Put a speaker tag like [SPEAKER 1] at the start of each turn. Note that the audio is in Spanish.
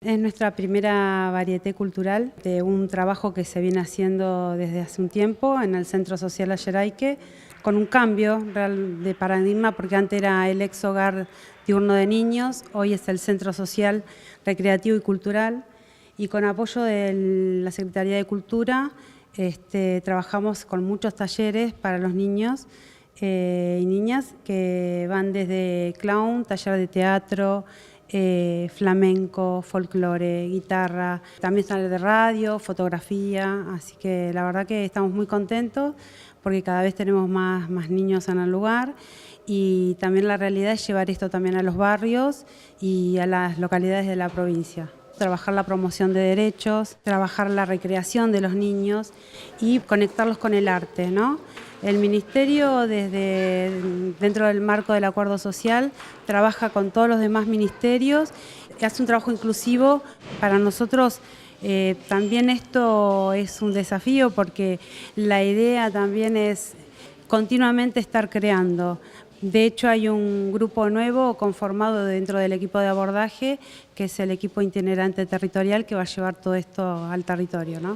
[SPEAKER 1] Es nuestra primera varieté cultural de un trabajo que se viene haciendo desde hace un tiempo en el Centro Social Ayerayque, con un cambio real de paradigma, porque antes era el ex hogar diurno de niños, hoy es el Centro Social Recreativo y Cultural, y con apoyo de la Secretaría de Cultura trabajamos con muchos talleres para los niños y niñas que van desde clown, taller de teatro, flamenco, folclore, guitarra, también sale de radio, fotografía, así que la verdad que estamos muy contentos porque cada vez tenemos más niños en el lugar y también la realidad es llevar esto también a los barrios y a las localidades de la provincia. Trabajar la promoción de derechos, trabajar la recreación de los niños y conectarlos con el arte, ¿no? El Ministerio, dentro del marco del acuerdo social, trabaja con todos los demás ministerios, hace un trabajo inclusivo. Para nosotros también esto es un desafío porque la idea también es continuamente estar creando. De hecho, hay un grupo nuevo conformado dentro del equipo de abordaje, que es el equipo itinerante territorial que va a llevar todo esto al territorio, ¿no?